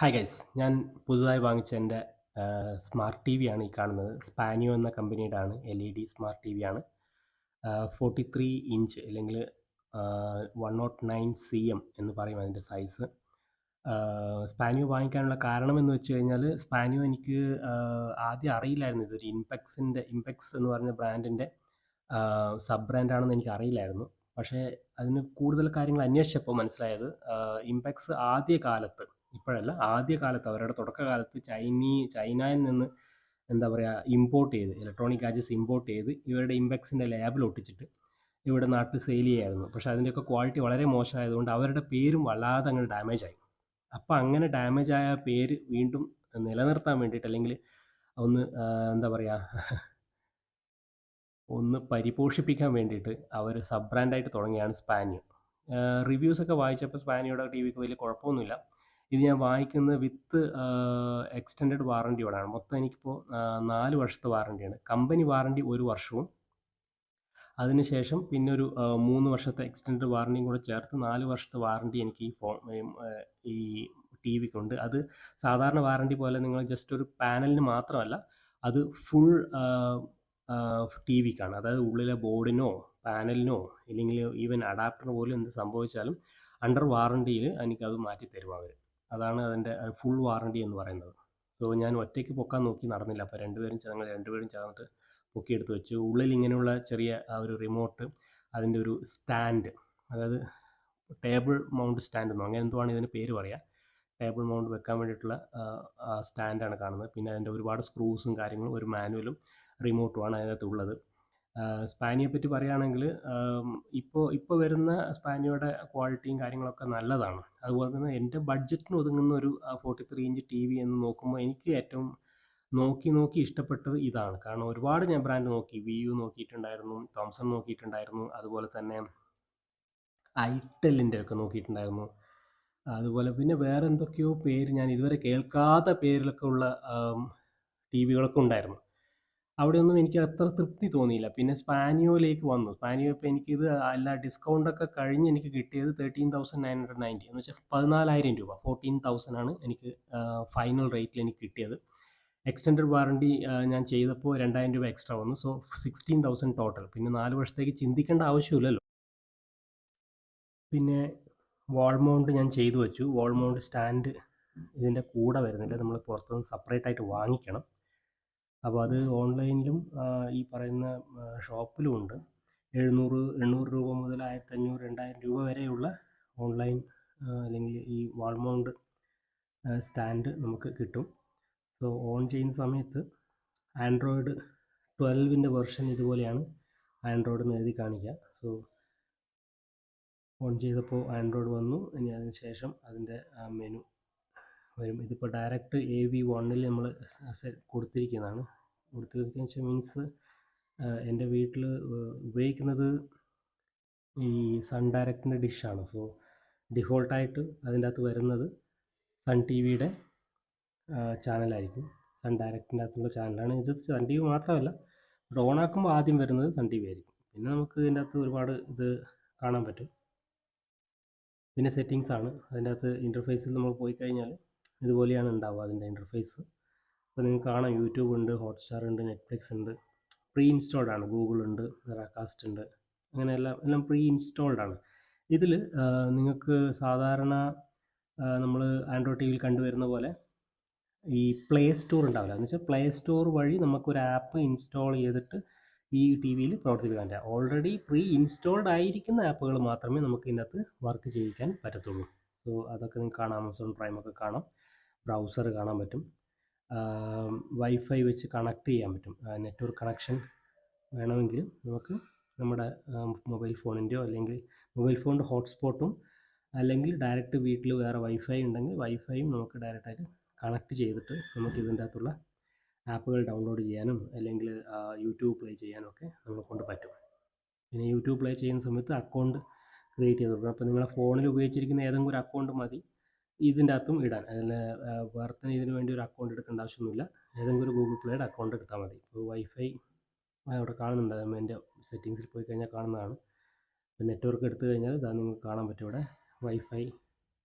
Hi guys, ഞാൻ പുതുതായി വാങ്ങിച്ച എൻ്റെ സ്മാർട്ട് ടി വിയാണ് ഈ കാണുന്നത്. സ്പാനിയോ എന്ന കമ്പനിയുടെ ആണ്. LED സ്മാർട്ട് ടി വിയാണ്. 43 ഇഞ്ച് അല്ലെങ്കിൽ 109 CM എന്ന് പറയും അതിൻ്റെ സൈസ്. സ്പാനിയോ വാങ്ങിക്കാനുള്ള കാരണം എന്ന് വെച്ച് കഴിഞ്ഞാൽ, സ്പാനിയോ എനിക്ക് ആദ്യം അറിയില്ലായിരുന്നു ഇതൊരു ഇംപെക്സ് എന്ന് പറഞ്ഞ ബ്രാൻഡിൻ്റെ സബ് ബ്രാൻഡാണെന്ന് എനിക്ക് അറിയില്ലായിരുന്നു. പക്ഷേ അതിന് കൂടുതൽ കാര്യങ്ങൾ അന്വേഷിച്ചപ്പോൾ മനസ്സിലായത്, ഇംപെക്സ് ആദ്യ കാലത്ത്, ഇപ്പോഴല്ല, ആദ്യ കാലത്ത് അവരുടെ തുടക്കകാലത്ത് ചൈനയിൽ നിന്ന് എന്താ പറയുക ഇമ്പോർട്ട് ചെയ്ത് ഇലക്ട്രോണിക് ഗാഡ്ജറ്റ്സ് ഇമ്പോർട്ട് ചെയ്ത് ഇവരുടെ ഇംപെക്സിൻ്റെ ലേബിൾ ഒട്ടിച്ചിട്ട് ഇവിടെ നാട്ടിൽ സെയിൽ ചെയ്യായിരുന്നു. പക്ഷേ അതിൻ്റെയൊക്കെ ക്വാളിറ്റി വളരെ മോശമായതുകൊണ്ട് അവരുടെ പേരും വല്ലാതെ അങ്ങ് ഡാമേജ് ആയി. അപ്പോൾ അങ്ങനെ ഡാമേജ് ആയ പേര് വീണ്ടും നിലനിർത്താൻ വേണ്ടിയിട്ട്, അല്ലെങ്കിൽ ഒന്ന് എന്താ പറയുക ഒന്ന് പരിപോഷിപ്പിക്കാൻ വേണ്ടിയിട്ട് അവർ സബ് ബ്രാൻഡായിട്ട് തുടങ്ങിയാണ് സ്പാനിയോ. റിവ്യൂസൊക്കെ വായിച്ചപ്പോൾ സ്പാനിയോയുടെ ടി വിക്ക് വലിയ കുഴപ്പമൊന്നുമില്ല. ഇത് ഞാൻ വാങ്ങിക്കുന്നത് വിത്ത് എക്സ്റ്റൻഡഡ് വാറൻറ്റിയോടാണ്. മൊത്തം എനിക്കിപ്പോൾ 4 വർഷത്തെ വാറൻറ്റിയാണ്. കമ്പനി വാറൻറ്റി 1 വർഷവും അതിനുശേഷം പിന്നെ ഒരു 3 വർഷത്തെ എക്സ്റ്റൻഡഡ് വാറൻറ്റിയും കൂടെ ചേർത്ത് 4 വർഷത്തെ വാറൻറ്റി എനിക്ക് ഈ ടി വിക്കുണ്ട്. അത് സാധാരണ വാറൻറ്റി പോലെ നിങ്ങൾ ജസ്റ്റ് ഒരു പാനലിന് മാത്രമല്ല, അത് ഫുൾ ടി വിക്കാണ്. അതായത് ഉള്ളിലെ ബോർഡിനോ പാനലിനോ ഇല്ലെങ്കിൽ ഈവൻ അഡാപ്റ്ററിന് പോലും എന്ത് സംഭവിച്ചാലും അണ്ടർ വാറൻറ്റിയിൽ എനിക്കത് മാറ്റി തരും അവർ. അതാണ് അതിൻ്റെ ഫുൾ വാറൻറ്റി എന്ന് പറയുന്നത്. സോ ഞാൻ ഒറ്റയ്ക്ക് പൊക്കാൻ നോക്കി, നടന്നില്ല. അപ്പോൾ ഞങ്ങൾ രണ്ടുപേരും ചേർന്നിട്ട് പൊക്കിയെടുത്ത് വെച്ചു. ഉള്ളിൽ ഇങ്ങനെയുള്ള ചെറിയ ഒരു റിമോട്ട്, അതിൻ്റെ ഒരു സ്റ്റാൻഡ്, അതായത് ടേബിൾ മൗണ്ട് സ്റ്റാൻഡ് എന്നോ അങ്ങനെ എന്തോ ആണ് ഇതിന് പേര് പറയുക. ടേബിൾ മൗണ്ട് വെക്കാൻ വേണ്ടിയിട്ടുള്ള സ്റ്റാൻഡാണ് കാണുന്നത്. പിന്നെ അതിൻ്റെ ഒരുപാട് സ്ക്രൂസും കാര്യങ്ങളും ഒരു മാനുവലും റിമോട്ടുമാണ് അതിനകത്തുള്ളത്. സ്പാനിയെ പറ്റി പറയുകയാണെങ്കിൽ, ഇപ്പോൾ വരുന്ന സ്പാനിയോയുടെ ക്വാളിറ്റിയും കാര്യങ്ങളൊക്കെ നല്ലതാണ്. അതുപോലെ തന്നെ എൻ്റെ ബഡ്ജറ്റിന് ഒതുങ്ങുന്ന ഒരു 43 ഇഞ്ച് ടി വി എന്ന് നോക്കുമ്പോൾ എനിക്ക് ഏറ്റവും നോക്കി ഇഷ്ടപ്പെട്ടത് ഇതാണ്. കാരണം ഒരുപാട് ഞാൻ ബ്രാൻഡ് നോക്കി, വിയു നോക്കിയിട്ടുണ്ടായിരുന്നു, തോംസൺ നോക്കിയിട്ടുണ്ടായിരുന്നു, അതുപോലെ തന്നെ ഐടെലിൻ്റെ ഒക്കെ നോക്കിയിട്ടുണ്ടായിരുന്നു. അതുപോലെ പിന്നെ വേറെ എന്തൊക്കെയോ പേര് ഞാൻ ഇതുവരെ കേൾക്കാത്ത പേരിലൊക്കെ ഉള്ള ടി വികളൊക്കെ ഉണ്ടായിരുന്നു. അവിടെയൊന്നും എനിക്ക് അത്ര തൃപ്തി തോന്നിയില്ല. പിന്നെ സ്പാനിയോയിലേക്ക് വന്നു. സ്പാനിയോ ഇപ്പോൾ എനിക്കിത് എല്ലാ ഡിസ്കൗണ്ടൊക്കെ കഴിഞ്ഞ് എനിക്ക് കിട്ടിയത് 13,990 എന്ന് വെച്ചാൽ 14,000 രൂപ, 14,000 ആണ് എനിക്ക് ഫൈനൽ റേറ്റിൽ എനിക്ക് കിട്ടിയത്. എക്സ്റ്റൻഡഡ് വാറൻറ്റി ഞാൻ ചെയ്തപ്പോൾ 2,000 രൂപ എക്സ്ട്രാ വന്നു. So 16,000 total. പിന്നെ 4 വർഷത്തേക്ക് ചിന്തിക്കേണ്ട ആവശ്യമില്ലല്ലോ. പിന്നെ വാൾ മൗണ്ട് ഞാൻ ചെയ്തു വെച്ചു. വാൾ മൗണ്ട് സ്റ്റാൻഡ് ഇതിൻ്റെ കൂടെ വരുന്നില്ല, നമ്മൾ പുറത്തുനിന്ന് സെപ്പറേറ്റ് ആയിട്ട് വാങ്ങിക്കണം. അപ്പോൾ അത് ഓൺലൈനിലും ഈ പറയുന്ന ഷോപ്പിലും ഉണ്ട്. 800 രൂപ മുതൽ 1,500 2,000 രൂപ വരെയുള്ള ഓൺലൈൻ അല്ലെങ്കിൽ ഈ വാൾ മൗണ്ട് സ്റ്റാൻഡ് നമുക്ക് കിട്ടും. സോ ഓൺ ചെയ്യുന്ന സമയത്ത് ആൻഡ്രോയിഡ് 12ൻ്റെ വെർഷൻ ഇതുപോലെയാണ് ആൻഡ്രോയിഡ് എന്ന് എഴുതി കാണിക്കുക. സോ ഓൺ ചെയ്തപ്പോൾ ആൻഡ്രോയിഡ് വന്നു. ഇനി അതിന് ശേഷം അതിൻ്റെ മെനു വരും. ഇതിപ്പോൾ ഡയറക്റ്റ് AV1 നമ്മൾ കൊടുത്തിരിക്കുന്നതാണ്. കൊടുത്തിരിക്കുന്ന വെച്ചാൽ മീൻസ് എൻ്റെ വീട്ടിൽ ഉപയോഗിക്കുന്നത് ഈ സൺ ഡയറക്റ്റിൻ്റെ ഡിഷാണ്. സോ ഡിഫോൾട്ടായിട്ട് അതിൻ്റെ അകത്ത് വരുന്നത് സൺ ടി വിയുടെ ചാനലായിരിക്കും. സൺ ഡയറക്റ്റിൻ്റെ അകത്തുള്ള ചാനലാണ് ഇത്. സൺ ടി വി മാത്രമല്ല, ഓൺ ആക്കുമ്പോൾ ആദ്യം വരുന്നത് സൺ ടി വി ആയിരിക്കും. പിന്നെ നമുക്ക് ഇതിൻ്റെ അകത്ത് ഒരുപാട് ഇത് കാണാൻ പറ്റും. പിന്നെ സെറ്റിങ്സ് ആണ് അതിൻ്റെ അകത്ത്. ഇൻ്റർഫേസിൽ നമ്മൾ പോയി കഴിഞ്ഞാൽ ഇതുപോലെയാണ് ഉണ്ടാവുക അതിൻ്റെ ഇൻ്റർഫേസ്. അപ്പോൾ നിങ്ങൾക്ക് കാണാം, യൂട്യൂബ് ഉണ്ട്, ഹോട്ട്സ്റ്റാർ ഉണ്ട്, നെറ്റ്ഫ്ലിക്സ് ഉണ്ട്. പ്രീ ഇൻസ്റ്റാൾഡ് ആണ്. ഗൂഗിൾ ഉണ്ട്, റെക്കാസ്റ്റ് ഉണ്ട്, അങ്ങനെ എല്ലാം പ്രീ ഇൻസ്റ്റാൾഡ് ആണ്. ഇതിൽ നിങ്ങൾക്ക് സാധാരണ നമ്മൾ ആൻഡ്രോയിഡ് ടി വിയിൽ കണ്ടുവരുന്ന പോലെ ഈ പ്ലേ സ്റ്റോർ ഉണ്ടാവില്ല. എന്ന് വെച്ചാൽ പ്ലേ സ്റ്റോർ വഴി നമുക്കൊരു ആപ്പ് ഇൻസ്റ്റാൾ ചെയ്തിട്ട് ഈ ടി വിയിൽ പ്രവർത്തിപ്പിക്കാൻ പറ്റുക. ഓൾറെഡി പ്രീ ഇൻസ്റ്റാൾഡ് ആയിരിക്കുന്ന ആപ്പുകൾ മാത്രമേ നമുക്ക് ഇതിനകത്ത് വർക്ക് ചെയ്യിക്കാൻ പറ്റത്തുള്ളൂ. സോ അതൊക്കെ നിങ്ങൾക്ക് കാണാം. ആമസോൺ പ്രൈമൊക്കെ കാണാം, ബ്രൗസർ കാണാൻ പറ്റും, വൈഫൈ വെച്ച് കണക്ട് ചെയ്യാൻ പറ്റും. നെറ്റ്വർക്ക് കണക്ഷൻ വേണമെങ്കിൽ നമുക്ക് നമ്മുടെ മൊബൈൽ ഫോണിൻ്റെയോ അല്ലെങ്കിൽ മൊബൈൽ ഫോണിൻ്റെ ഹോട്ട്സ്പോട്ടും, അല്ലെങ്കിൽ ഡയറക്റ്റ് വീട്ടിൽ വേറെ വൈഫൈ ഉണ്ടെങ്കിൽ വൈഫൈയും നമുക്ക് ഡയറക്റ്റായിട്ട് കണക്ട് ചെയ്തിട്ട് നമുക്ക് ഇതിൻ്റെ അകത്തുള്ള ആപ്പുകൾ ഡൗൺലോഡ് ചെയ്യാനും അല്ലെങ്കിൽ യൂട്യൂബ് പ്ലേ ചെയ്യാനും ഒക്കെ നമ്മളെ കൊണ്ട് പറ്റും. പിന്നെ യൂട്യൂബ് പ്ലേ ചെയ്യുന്ന സമയത്ത് അക്കൗണ്ട് ക്രിയേറ്റ് ചെയ്ത് കൊടുക്കണം. അപ്പോൾ നിങ്ങളുടെ ഫോണിൽ ഉപയോഗിച്ചിരിക്കുന്ന ഏതെങ്കിലും ഒരു അക്കൗണ്ട് മതി ഇതിൻ്റെ അകത്തും ഇടാൻ. അതിൽ വേറെ തന്നെ ഇതിന് വേണ്ടി ഒരു അക്കൗണ്ട് എടുക്കേണ്ട ആവശ്യമൊന്നുമില്ല. ഏതെങ്കിലും ഒരു ഗൂഗിൾ പ്ലേയുടെ അക്കൗണ്ട് എടുത്താൽ മതി. ഇപ്പോൾ വൈഫൈ അവിടെ കാണുന്നുണ്ട്, എൻ്റെ സെറ്റിങ്സിൽ പോയി കഴിഞ്ഞാൽ കാണുന്നതാണ്. ഇപ്പോൾ നെറ്റ്വർക്ക് എടുത്തു കഴിഞ്ഞാൽ ഇതാ നിങ്ങൾക്ക് കാണാൻ പറ്റും ഇവിടെ വൈഫൈ,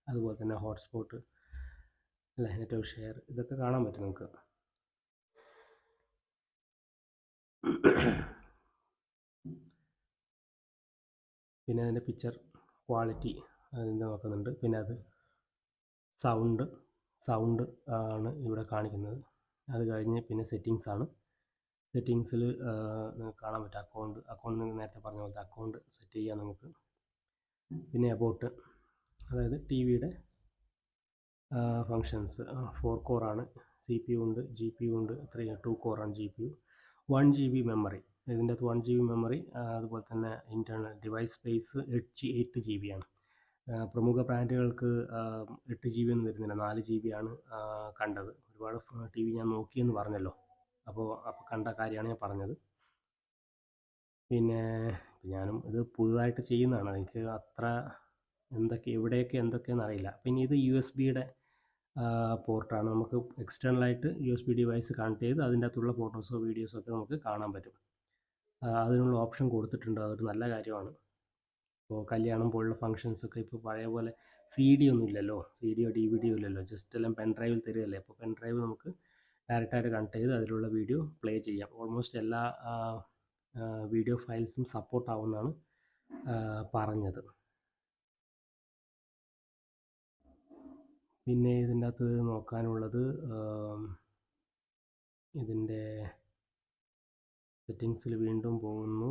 അതുപോലെ തന്നെ ഹോട്ട്സ്പോട്ട്, അല്ലേ, നെറ്റ്വർക്ക് ഷെയർ, ഇതൊക്കെ കാണാൻ പറ്റും നമുക്ക്. പിന്നെ അതിൻ്റെ പിക്ചർ ക്വാളിറ്റി അതിൻ്റെ നോക്കുന്നുണ്ട്. പിന്നെ അത് സൗണ്ട് ആണ് ഇവിടെ കാണിക്കുന്നത്. അത് കഴിഞ്ഞ് പിന്നെ സെറ്റിങ്സ് ആണ്. സെറ്റിങ്സിൽ നിങ്ങൾക്ക് കാണാൻ പറ്റും അക്കൗണ്ട് നിങ്ങൾ നേരത്തെ പറഞ്ഞ പോലത്തെ അക്കൗണ്ട് സെറ്റ് ചെയ്യാം നമുക്ക്. പിന്നെ അബൌട്ട്, അതായത് ടി വിയുടെ ഫങ്ഷൻസ്. 4 കോറാണ്, CPU ഉണ്ട്, GPU ഉണ്ട്, 2 കോറാണ് GPU, 1 GB മെമ്മറി. ഇതിൻ്റെ അകത്ത് 1 GB മെമ്മറി, അതുപോലെ തന്നെ ഇൻറ്റേർണൽ ഡിവൈസ് സ്പേസ് 8 GB ആണ്. പ്രമുഖ ബ്രാൻഡുകൾക്ക് 8 GB ഒന്നും വരുന്നില്ല, 4 GB ആണ് കണ്ടത്. ഒരുപാട് TV ഞാൻ നോക്കിയെന്ന് പറഞ്ഞല്ലോ, അപ്പോൾ കണ്ട കാര്യമാണ് ഞാൻ പറഞ്ഞത്. പിന്നെ ഞാനും ഇത് പുതുതായിട്ട് ചെയ്യുന്നതാണ്, എനിക്ക് അത്ര എവിടെയൊക്കെ എന്തൊക്കെയെന്ന് അറിയില്ല. പിന്നെ ഇത് USB-യുടെ പോർട്ടാണ്. നമുക്ക് എക്സ്റ്റേണലായിട്ട് USB ഡിവൈസ് കണക്ട് ചെയ്ത് അതിൻ്റെ അകത്തുള്ള ഫോട്ടോസോ വീഡിയോസോ ഒക്കെ നമുക്ക് കാണാൻ പറ്റും. അതിനുള്ള ഓപ്ഷൻ കൊടുത്തിട്ടുണ്ട്, അതൊരു നല്ല കാര്യമാണ്. ഇപ്പോൾ കല്യാണം പോലുള്ള ഫങ്ഷൻസൊക്കെ ഇപ്പോൾ പഴയ പോലെ CD ഒന്നും ഇല്ലല്ലോ, CD യോ DVD യോ ഇല്ലല്ലോ, ജസ്റ്റ് എല്ലാം പെൻ ഡ്രൈവിൽ തരികയല്ലേ. അപ്പോൾ പെൻ ഡ്രൈവ് നമുക്ക് ഡയറക്റ്റായിട്ട് കണക്ട് ചെയ്ത് അതിലുള്ള വീഡിയോ പ്ലേ ചെയ്യാം. ഓൾമോസ്റ്റ് എല്ലാ വീഡിയോ ഫയൽസും സപ്പോർട്ട് ആവുമെന്നാണ് പറഞ്ഞത്. പിന്നെ ഇതിൻ്റെ അകത്ത് നോക്കാനുള്ളത് ഇതിൻ്റെ സെറ്റിങ്സിൽ വീണ്ടും പോകുന്നു.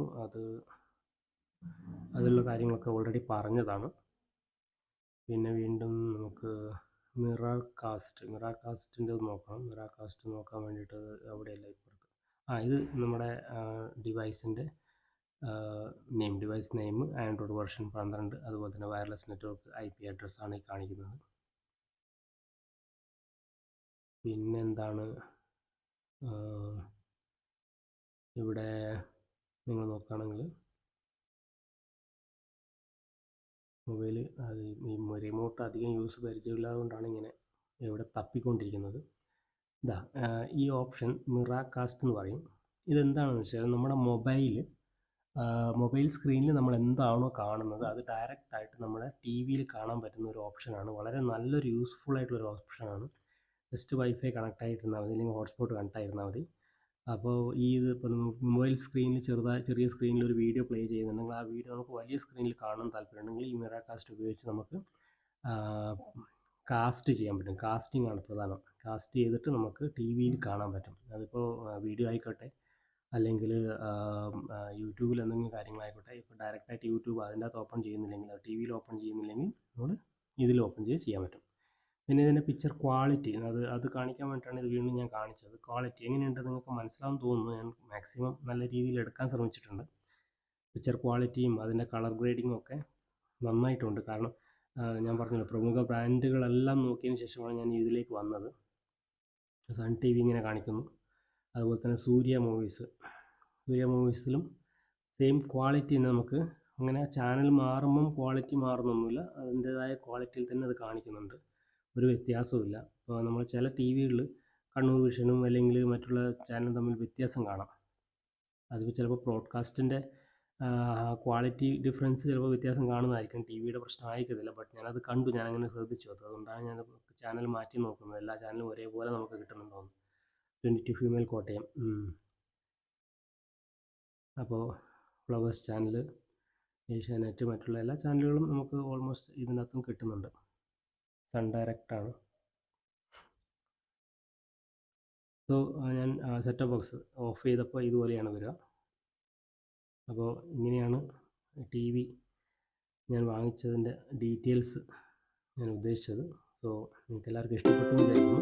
അതിലുള്ള കാര്യങ്ങളൊക്കെ ഓൾറെഡി പറഞ്ഞതാണ്. പിന്നെ വീണ്ടും നമുക്ക് മിറർ കാസ്റ്റിൻ്റെ നോക്കണം. മിറർ കാസ്റ്റ് നോക്കാൻ വേണ്ടിയിട്ട് അവിടെയല്ല ഇപ്പുറത്ത്. ഇത് നമ്മുടെ ഡിവൈസിൻ്റെ ഡിവൈസ് നെയിം, ആൻഡ്രോയിഡ് വെർഷൻ 12, അതുപോലെ തന്നെ വയർലെസ് നെറ്റ്വർക്ക് IP അഡ്രസ്സാണ് ഈ കാണിക്കുന്നത്. പിന്നെന്താണ്, ഇവിടെ നിങ്ങൾ നോക്കുകയാണെങ്കിൽ മൊബൈൽ ഈ റിമോട്ട് അധികം യൂസ് പരിചയമില്ലാതെ കൊണ്ടാണ് ഇങ്ങനെ ഇവിടെ തപ്പിക്കൊണ്ടിരിക്കുന്നത്. ഈ ഓപ്ഷൻ മിറർ കാസ്റ്റ് എന്ന് പറയും. ഇതെന്താണെന്ന് വെച്ചാൽ നമ്മുടെ മൊബൈൽ സ്ക്രീനിൽ നമ്മൾ എന്താണോ കാണുന്നത് അത് ഡയറക്റ്റായിട്ട് നമ്മുടെ TV-യിൽ കാണാൻ പറ്റുന്ന ഒരു ഓപ്ഷനാണ്. വളരെ നല്ലൊരു യൂസ്ഫുൾ ആയിട്ടുള്ളൊരു ഓപ്ഷനാണ്. ജസ്റ്റ് വൈഫൈ കണക്ട് ആയിരുന്നാൽ മതി, അല്ലെങ്കിൽ ഹോട്ട്സ്പോട്ട് കണക്ട് ആയിരുന്നാൽ മതി. അപ്പോൾ ഇപ്പോൾ മൊബൈൽ സ്ക്രീനിൽ ചെറിയ സ്ക്രീനിൽ ഒരു വീഡിയോ പ്ലേ ചെയ്യുന്നുണ്ടെങ്കിൽ ആ വീഡിയോ നമുക്ക് വലിയ സ്ക്രീനിൽ കാണാൻ താല്പര്യമുണ്ടെങ്കിൽ ഈ മിറർ കാസ്റ്റ് ഉപയോഗിച്ച് നമുക്ക് കാസ്റ്റ് ചെയ്യാൻ പറ്റും. കാസ്റ്റിംഗ് ആണ് പ്രധാനം. കാസ്റ്റ് ചെയ്തിട്ട് നമുക്ക് TV-യിൽ കാണാൻ പറ്റും. അതിപ്പോൾ വീഡിയോ ആയിക്കോട്ടെ, അല്ലെങ്കിൽ യൂട്യൂബിൽ എന്തെങ്കിലും കാര്യങ്ങളായിക്കോട്ടെ. ഇപ്പോൾ ഡയറക്റ്റായിട്ട് യൂട്യൂബ് അതിൻ്റെ അകത്ത് ഓപ്പൺ ചെയ്യുന്നില്ലെങ്കിൽ, TV-യിൽ ഓപ്പൺ ചെയ്യുന്നില്ലെങ്കിൽ നമ്മൾ ഇതിൽ ഓപ്പൺ ചെയ്യാൻ പറ്റും. പിന്നെ ഇതിൻ്റെ പിക്ചർ ക്വാളിറ്റി അത് കാണിക്കാൻ വേണ്ടിയിട്ടാണ് ഇത് വീണ്ടും ഞാൻ കാണിച്ചത്. ക്വാളിറ്റി എങ്ങനെയുണ്ട് നിങ്ങൾക്ക് മനസ്സിലാവും തോന്നുന്നു. ഞാൻ മാക്സിമം നല്ല രീതിയിൽ എടുക്കാൻ ശ്രമിച്ചിട്ടുണ്ട്. പിക്ചർ ക്വാളിറ്റിയും അതിൻ്റെ കളർ ഗ്രേഡിങ്ങും ഒക്കെ നന്നായിട്ടുണ്ട്. കാരണം ഞാൻ പറഞ്ഞല്ലോ, പ്രമുഖ ബ്രാൻഡുകളെല്ലാം നോക്കിയതിന് ശേഷമാണ് ഞാൻ ഇതിലേക്ക് വന്നത്. സൺ TV ഇങ്ങനെ കാണിക്കുന്നു. അതുപോലെ തന്നെ സൂര്യ മൂവീസിലും സെയിം ക്വാളിറ്റി തന്നെ നമുക്ക്. അങ്ങനെ ചാനൽ മാറുമ്പം ക്വാളിറ്റി മാറുന്നൊന്നുമില്ല, അതിൻ്റേതായ ക്വാളിറ്റിയിൽ തന്നെ അത് കാണിക്കുന്നുണ്ട്, ഒരു വ്യത്യാസവുമില്ല. ഇപ്പോൾ നമ്മൾ ചില TV-കളിൽ കണ്ണൂർ വിഷനും അല്ലെങ്കിൽ മറ്റുള്ള ചാനലും തമ്മിൽ വ്യത്യാസം കാണാം. അതിപ്പോൾ ചിലപ്പോൾ ബ്രോഡ്കാസ്റ്റിൻ്റെ ക്വാളിറ്റി ഡിഫറൻസ് ചിലപ്പോൾ വ്യത്യാസം കാണുന്നതായിരിക്കും, TV-യുടെ പ്രശ്നമായിരിക്കത്തില്ല. ബട്ട് ഞാനത് കണ്ടു, ഞാനങ്ങനെ ശ്രദ്ധിച്ചു. അതുകൊണ്ടാണ് ഞാൻ ചാനൽ മാറ്റി നോക്കുന്നത്. എല്ലാ ചാനലും ഒരേപോലെ നമുക്ക് കിട്ടുന്നുണ്ടോയെന്ന്. 22 ഫീമെയിൽ കോട്ടയം. അപ്പോൾ ഫ്ലവേഴ്സ് ചാനൽ, ഏഷ്യാനെറ്റ്, മറ്റുള്ള എല്ലാ ചാനലുകളും നമുക്ക് ഓൾമോസ്റ്റ് ഇതിനകത്തും കിട്ടുന്നുണ്ട്. സൺ ഡയറക്റ്റാണ്. സോ ഞാൻ സെറ്റപ്പ് ബോക്സ് ഓഫ് ചെയ്തപ്പോൾ ഇതുപോലെയാണ് വരിക. അപ്പോൾ ഇങ്ങനെയാണ് TV ഞാൻ വാങ്ങിച്ചതിൻ്റെ ഡീറ്റെയിൽസ് ഞാൻ ഉദ്ദേശിച്ചത്. സോ നിങ്ങൾക്ക് എല്ലാവർക്കും ഇഷ്ടപ്പെട്ടു എന്ന് വിചാരിക്കുന്നു.